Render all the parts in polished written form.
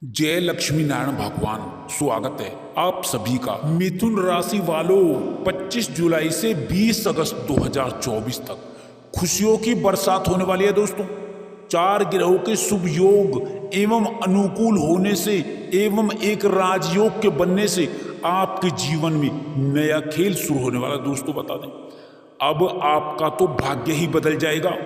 जय लक्ष्मी नारायण भगवान। स्वागत है आप सभी का। मिथुन राशि वालों 25 जुलाई से 20 अगस्त 2024 तक खुशियों की बरसात होने वाली है दोस्तों। 4 ग्रहों के शुभ योग एवं अनुकूल होने से एवं एक राजयोग के बनने से आपके जीवन में नया खेल शुरू होने वाला दोस्तों। बता दें अब आपका तो भाग्य ही बदल जाएगा।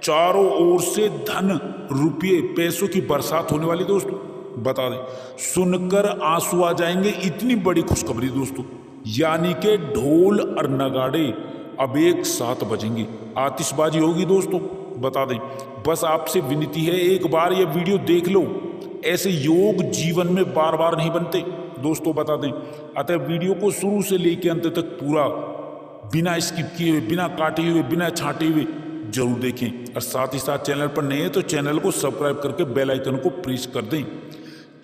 चारों ओर से धन रुपये पैसों की बरसात होने वाली दोस्तों। बता दें सुनकर आंसू आ जाएंगे, इतनी बड़ी खुशखबरी दोस्तों। यानी के ढोल और नगाड़े अब एक साथ बजेंगे, आतिशबाजी होगी दोस्तों। बता दें बस आपसे विनती है, एक बार ये वीडियो देख लो। ऐसे योग जीवन में बार बार नहीं बनते दोस्तों। बता दें अतः वीडियो को शुरू से लेकर अंत तक पूरा बिना स्किप किए हुए, बिना काटे हुए, बिना छांटे हुए जरूर देखें। और साथ ही साथ चैनल पर नए हैं तो चैनल को सब्सक्राइब करके बेल आइकन को प्रेस कर दें।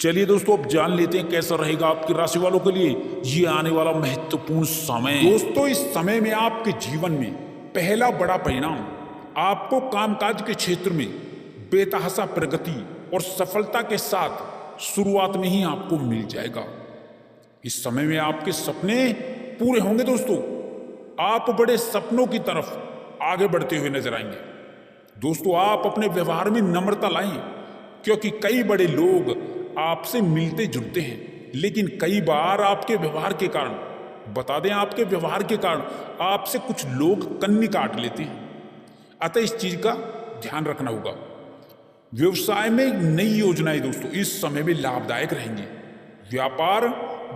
चलिए दोस्तों अब जान लेते हैं कैसा रहेगा आपकी राशि वालों के लिए ये आने वाला महत्वपूर्ण समय। दोस्तों इस समय में आपके जीवन में पहला बड़ा परिणाम आपको कामकाज के क्षेत्र में बेतहाशा प्रगति और सफलता के साथ शुरुआत में ही आपको मिल जाएगा। इस समय में आपके सपने पूरे होंगे दोस्तों। आप बड़े सपनों की तरफ आगे बढ़ते हुए नजर आएंगे दोस्तों। आप अपने व्यवहार में नम्रता लाएं, क्योंकि कई बड़े लोग आपसे मिलते जुलते हैं, लेकिन कई बार आपके व्यवहार के कारण, बता दें आपके व्यवहार के कारण आपसे कुछ लोग कन्नी काट लेते हैं। अतः इस चीज का ध्यान रखना होगा। व्यवसाय में नई योजनाएं दोस्तों इस समय में लाभदायक रहेंगी। व्यापार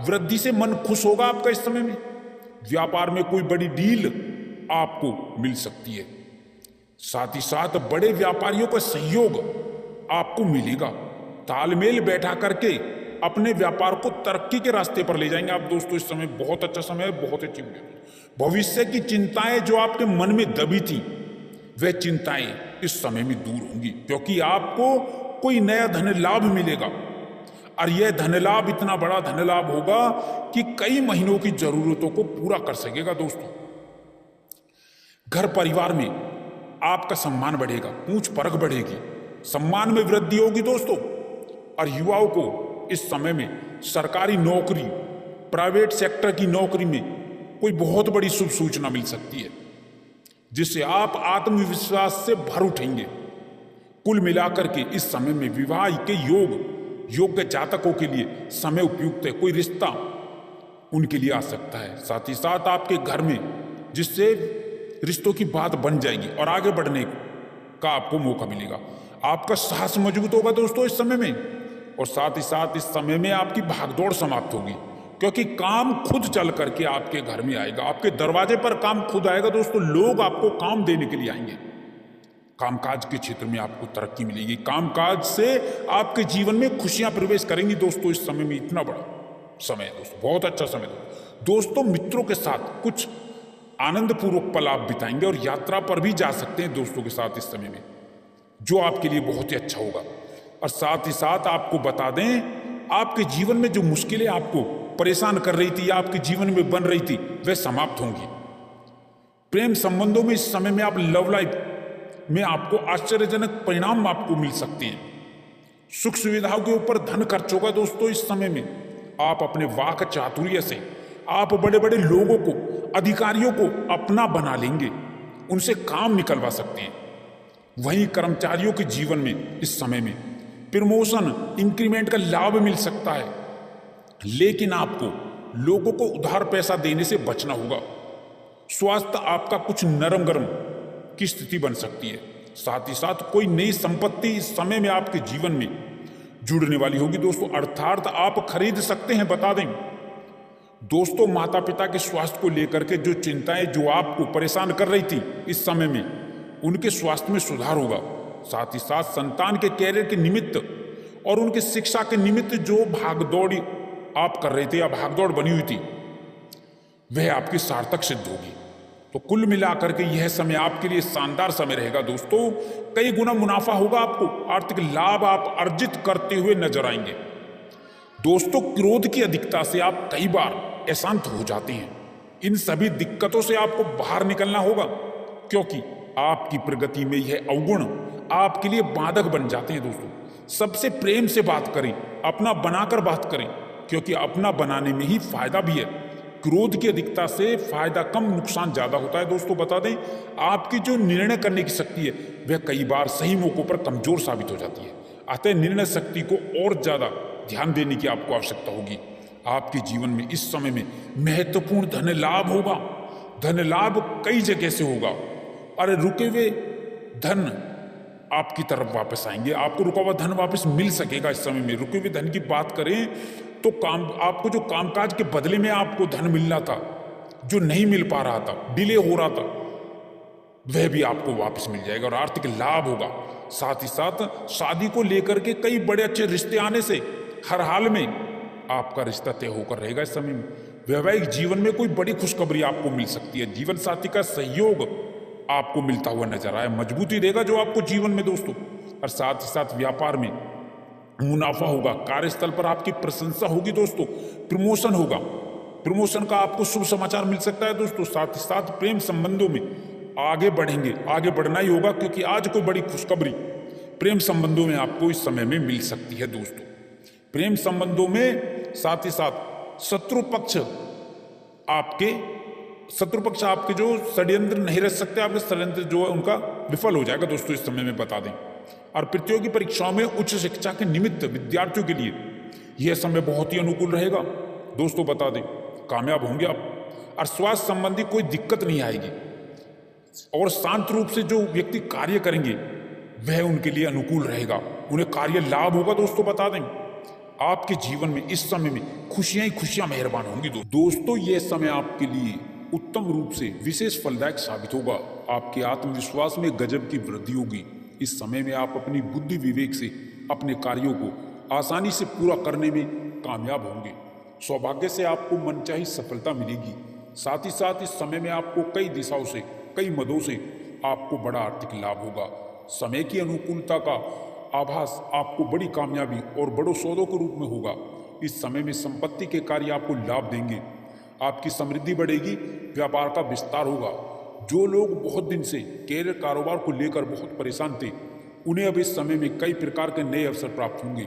वृद्धि से मन खुश होगा आपका। इस समय में व्यापार में कोई बड़ी डील आपको मिल सकती है। साथ ही साथ बड़े व्यापारियों का सहयोग आपको मिलेगा। तालमेल बैठा करके अपने व्यापार को तरक्की के रास्ते पर ले जाएंगे आप दोस्तों। इस समय बहुत अच्छा समय है, बहुत अच्छी भविष्य की चिंताएं जो आपके मन में दबी थी वह चिंताएं इस समय में दूर होंगी, क्योंकि आपको कोई नया धन लाभ मिलेगा। और यह धन लाभ इतना बड़ा धन लाभ होगा कि कई महीनों की जरूरतों को पूरा कर सकेगा दोस्तों। घर परिवार में आपका सम्मान बढ़ेगा, पूछ परख बढ़ेगी, सम्मान में वृद्धि होगी दोस्तों। और युवाओं को इस समय में सरकारी नौकरी, प्राइवेट सेक्टर की नौकरी में कोई बहुत बड़ी शुभ सूचना मिल सकती है, जिससे आप आत्मविश्वास से भर उठेंगे। कुल मिलाकर के इस समय में विवाह के योग्य जातकों के लिए समय उपयुक्त है। कोई रिश्ता उनके लिए आ सकता है। साथ ही साथ आपके घर में जिससे रिश्तों की बात बन जाएगी और आगे बढ़ने का आपको मौका मिलेगा। आपका साहस मजबूत होगा दोस्तों इस समय में। और साथ ही साथ इस समय में आपकी भागदौड़ समाप्त होगी, क्योंकि काम खुद चल करके आपके घर में आएगा। आपके दरवाजे पर काम खुद आएगा दोस्तों। लोग आपको काम देने के लिए आएंगे। कामकाज के क्षेत्र में आपको तरक्की मिलेगी। कामकाज से आपके जीवन में खुशियां प्रवेश करेंगी दोस्तों। इस समय में इतना बड़ा समय है दोस्तों, बहुत अच्छा समय है दोस्तों। मित्रों के साथ कुछ आनंद पूर्वक पल आप बिताएंगे और यात्रा पर भी जा सकते हैं दोस्तों के साथ इस समय में, जो आपके लिए बहुत ही अच्छा होगा। और साथ ही साथ आपको बता दें आपके जीवन में जो मुश्किलें आपको परेशान कर रही थी या आपके जीवन में बन रही थी वह समाप्त होंगी। प्रेम संबंधों में इस समय में आप लव लाइफ में आपको आश्चर्यजनक परिणाम आपको मिल सकते हैं। सुख सुविधाओं के ऊपर धन खर्च होगा दोस्तों इस समय में। आप अपने वाक चातुर्य से आप बड़े बड़े लोगों को, अधिकारियों को अपना बना लेंगे, उनसे काम निकलवा सकते हैं। वहीं कर्मचारियों के जीवन में इस समय में प्रमोशन, इंक्रीमेंट का लाभ मिल सकता है, लेकिन आपको लोगों को उधार पैसा देने से बचना होगा। स्वास्थ्य आपका कुछ नरम गरम की स्थिति बन सकती है। साथ ही साथ कोई नई संपत्ति इस समय में आपके जीवन में जुड़ने वाली होगी दोस्तों, अर्थात आप खरीद सकते हैं। बता दें दोस्तों माता पिता के स्वास्थ्य को लेकर के जो चिंताएं जो आपको परेशान कर रही थी इस समय में उनके स्वास्थ्य में सुधार होगा। साथ ही साथ संतान के कैरियर के निमित्त और उनके शिक्षा के निमित्त जो भागदौड़ आप कर रहे थे या भागदौड़ बनी हुई थी वह आपकी सार्थक सिद्ध होगी। तो कुल मिलाकर के यह समय आपके लिए शानदार समय रहेगा दोस्तों। कई गुना मुनाफा होगा, आपको आर्थिक लाभ आप अर्जित करते हुए नजर आएंगे दोस्तों। क्रोध की अधिकता से आप कई बार अशांत हो जाते हैं। इन सभी दिक्कतों से आपको बाहर निकलना होगा, क्योंकि आपकी प्रगति में यह अवगुण आपके लिए बाधक बन जाते हैं दोस्तों। सबसे प्रेम से बात करें, अपना बनाकर बात करें, क्योंकि अपना बनाने में ही फायदा भी है। क्रोध की अधिकता से फायदा कम, नुकसान ज्यादा होता है। दोस्तों बता दें, आपकी जो निर्णय करने की शक्ति है वह कई बार सही मौकों पर कमजोर साबित हो जाती है। अतः निर्णय शक्ति को और ज्यादा ध्यान देने की आपको आवश्यकता होगी। आपके जीवन में इस समय में महत्वपूर्ण धन लाभ होगा। धन लाभ कई जगह से होगा। अरे रुके हुए धन आपकी तरफ वापस आएंगे, आपको रुका हुआ धन वापस मिल सकेगा। इस समय में रुके हुए धन की बात करें तो आपको जो कामकाज के बदले में आपको धन मिल रहा था, जो नहीं मिल पा रहा था, डिले हो रहा था, वह भी आपको वापस मिल जाएगा और आर्थिक लाभ होगा। साथ ही साथ शादी को लेकर के कई बड़े अच्छे रिश्ते आने से हर हाल में आपका रिश्ता तय होकर रहेगा। इस समय में वैवाहिक जीवन में कोई बड़ी खुशखबरी आपको मिल सकती है। जीवन साथी का सहयोग आपको मिलता हुआ नजर आए, मजबूती देगा जो आपको जीवन में दोस्तों। और साथ ही साथ व्यापार में मुनाफा होगा, कार्यस्थल पर आपकी प्रशंसा होगी दोस्तों, प्रमोशन होगा, प्रमोशन का आपको शुभ समाचार मिल सकता है दोस्तों। साथ ही साथ प्रेम संबंधों में आगे बढ़ेंगे, आगे बढ़ना ही होगा, क्योंकि आज कोई बड़ी खुशखबरी प्रेम संबंधों में आपको इस समय में मिल सकती है दोस्तों। प्रेम संबंधों में साथ ही साथ शत्रु पक्ष आपके जो षड्यंत्र नहीं रह सकते, आपके षड्यंत्र जो है उनका विफल हो जाएगा दोस्तों इस समय में बता दें। और प्रतियोगी परीक्षाओं में उच्च शिक्षा के निमित्त विद्यार्थियों के लिए यह समय बहुत ही अनुकूल रहेगा दोस्तों बता दें, कामयाब होंगे आप। और स्वास्थ्य संबंधी कोई दिक्कत नहीं आएगी और शांत रूप से जो व्यक्ति कार्य करेंगे वह उनके लिए अनुकूल रहेगा, उन्हें कार्य लाभ होगा दोस्तों बता दें। आपके जीवन में इस समय में खुशियां ही खुशियां मेहरबान होंगी दोस्तों। यह समय आपके लिए उत्तम रूप से विशेष फलदायक साबित होगा। आपके आत्मविश्वास में गजब की वृद्धि होगी। इस समय में आप अपनी बुद्धि विवेक से अपने कार्यों को आसानी से पूरा करने में कामयाब होंगे। सौभाग्य से आपको मनचाही सफलता मिलेगी। साथ ही साथ इस समय में आपको कई दिशाओं से, कई मदों से आपको बड़ा आर्थिक लाभ होगा। समय की अनुकूलता का आभास आपको बड़ी कामयाबी और बड़ों सौदों के रूप में होगा। इस समय में संपत्ति के कार्य आपको लाभ देंगे, आपकी समृद्धि बढ़ेगी, व्यापार का विस्तार होगा। जो लोग बहुत दिन से कैरियर कारोबार को लेकर बहुत परेशान थे, उन्हें अब इस समय में कई प्रकार के नए अवसर प्राप्त होंगे।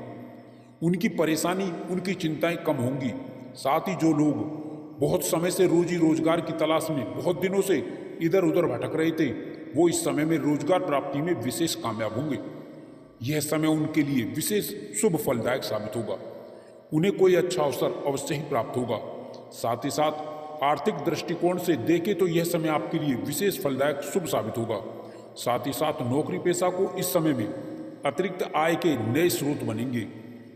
उनकी परेशानी, उनकी चिंताएं कम होंगी। साथ ही जो लोग बहुत समय से रोजी रोजगार की तलाश में बहुत दिनों से इधर उधर भटक रहे थे, वो इस समय में रोजगार प्राप्ति में विशेष कामयाब होंगे। यह समय उनके लिए विशेष शुभ फलदायक साबित होगा। उन्हें कोई अच्छा अवसर अवश्य ही प्राप्त होगा। साथ ही साथ आर्थिक दृष्टिकोण से देखें तो यह समय आपके लिए विशेष फलदायक शुभ साबित होगा। साथ ही साथ नौकरी पेशा को इस समय में अतिरिक्त आय के नए स्रोत बनेंगे।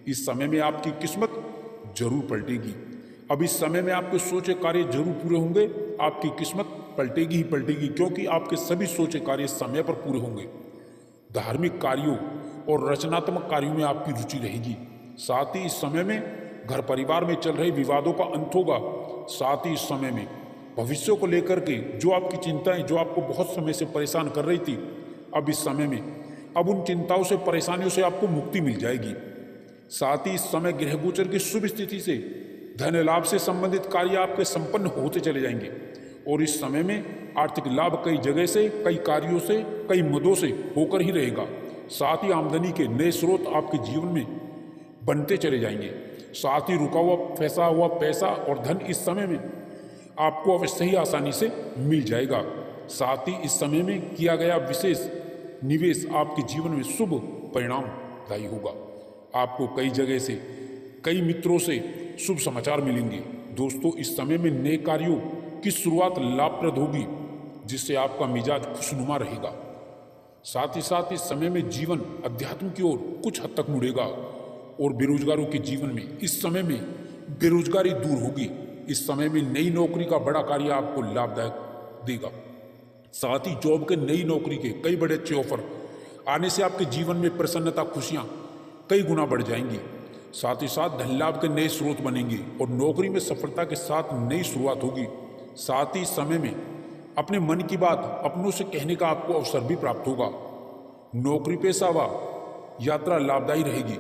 इस समय में आपकी किस्मत जरूर पलटेगी। अब इस समय में आपके सोचे कार्य जरूर पूरे होंगे। आपकी किस्मत पलटेगी ही पलटेगी, क्योंकि आपके सभी सोचे कार्य समय पर पूरे होंगे। धार्मिक कार्यों और रचनात्मक कार्यों में आपकी रुचि रहेगी। साथ ही इस समय में घर परिवार में चल रहे विवादों का अंत होगा। साथ ही इस समय में भविष्य को लेकर के जो आपकी चिंताएं, जो आपको बहुत समय से परेशान कर रही थी, अब इस समय में अब उन चिंताओं से, परेशानियों से आपको मुक्ति मिल जाएगी। साथ ही इस समय ग्रह गोचर की शुभ स्थिति से धन लाभ से संबंधित कार्य आपके संपन्न होते चले जाएंगे। और इस समय में आर्थिक लाभ कई जगह से, कई कार्यों से, कई मदों से होकर ही रहेगा। साथ ही आमदनी के नए स्रोत आपके जीवन में बनते चले जाएंगे। साथ ही रुका हुआ फंसा हुआ पैसा और धन इस समय में आपको अवश्य ही आसानी से मिल जाएगा। साथ ही इस समय में किया गया विशेष निवेश आपके जीवन में शुभ परिणामदायी होगा। आपको कई जगह से, कई मित्रों से शुभ समाचार मिलेंगे। दोस्तों इस समय में नए कार्यों की शुरुआत लाभप्रद होगी, जिससे आपका मिजाज खुशनुमा रहेगा। साथ ही साथ इस समय में जीवन अध्यात्म की ओर कुछ हद तक मुड़ेगा और बेरोजगारों के जीवन में इस समय में बेरोजगारी दूर होगी। इस समय में नई नौकरी का बड़ा कार्य आपको लाभदायक देगा। साथ ही जॉब के, नई नौकरी के कई बड़े अच्छे ऑफर आने से आपके जीवन में प्रसन्नता, खुशियां कई गुना बढ़ जाएंगी। साथ ही साथ धन लाभ के नए स्रोत बनेंगे और नौकरी में सफलता के साथ नई शुरुआत होगी। साथ ही समय में अपने मन की बात अपनों से कहने का आपको अवसर भी प्राप्त होगा। नौकरी पेशा व यात्रा लाभदायी रहेगी।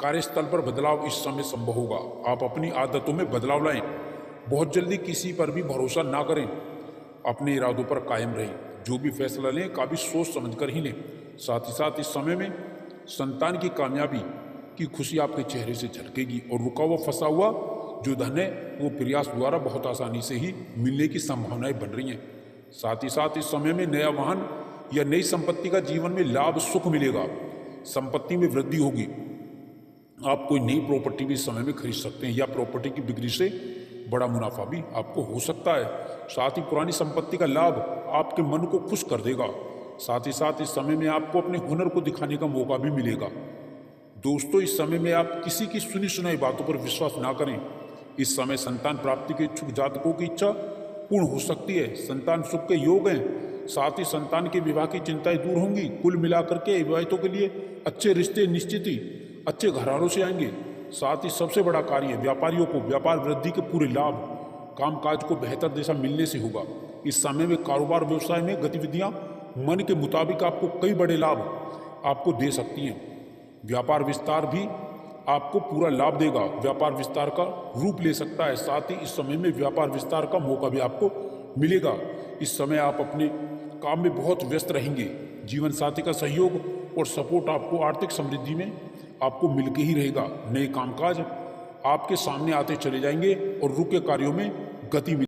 कार्यस्थल पर बदलाव इस समय संभव होगा। आप अपनी आदतों में बदलाव लाएं। बहुत जल्दी किसी पर भी भरोसा ना करें। अपने इरादों पर कायम रहें। जो भी फैसला लें काफी सोच समझकर ही लें। साथ ही साथ इस समय में संतान की कामयाबी की खुशी आपके चेहरे से झलकेगी और रुका हुआ फंसा हुआ जो धन है वो प्रयास द्वारा बहुत आसानी से ही मिलने की संभावनाएं बन रही हैं। साथ ही साथ इस समय में नया वाहन या नई संपत्ति का जीवन में लाभ सुख मिलेगा, संपत्ति में वृद्धि होगी। आप कोई नई प्रॉपर्टी भी इस समय में खरीद सकते हैं या प्रॉपर्टी की बिक्री से बड़ा मुनाफा भी आपको हो सकता है। साथ ही पुरानी संपत्ति का लाभ आपके मन को खुश कर देगा। साथ ही साथ इस समय में आपको अपने हुनर को दिखाने का मौका भी मिलेगा। दोस्तों, इस समय में आप किसी की सुनी सुनाई बातों पर विश्वास ना करें। इस समय संतान प्राप्ति के इच्छुक जातकों की इच्छा पूर्ण हो सकती है। संतान सुख के योग हैं। साथ ही संतान के विवाह की चिंताएं दूर होंगी। कुल मिलाकर के विवाहितों के लिए अच्छे रिश्ते निश्चित ही अच्छे घरानों से आएंगे। साथ ही सबसे बड़ा कार्य व्यापारियों को व्यापार वृद्धि के पूरे लाभ कामकाज को बेहतर दिशा मिलने से होगा। इस समय में कारोबार व्यवसाय में गतिविधियां मन के मुताबिक आपको कई बड़े लाभ आपको दे सकती हैं। व्यापार विस्तार भी आपको पूरा लाभ देगा, व्यापार विस्तार का रूप ले सकता है। साथ ही इस समय में व्यापार विस्तार का मौका भी आपको मिलेगा। इस समय आप अपने काम में बहुत व्यस्त रहेंगे। जीवन साथी का सहयोग और सपोर्ट आपको आर्थिक समृद्धि में आपको मिलके ही रहेगा। नए कामकाज आपके सामने आते चले जाएंगे और रुके कार्यों में गति मिलेगी।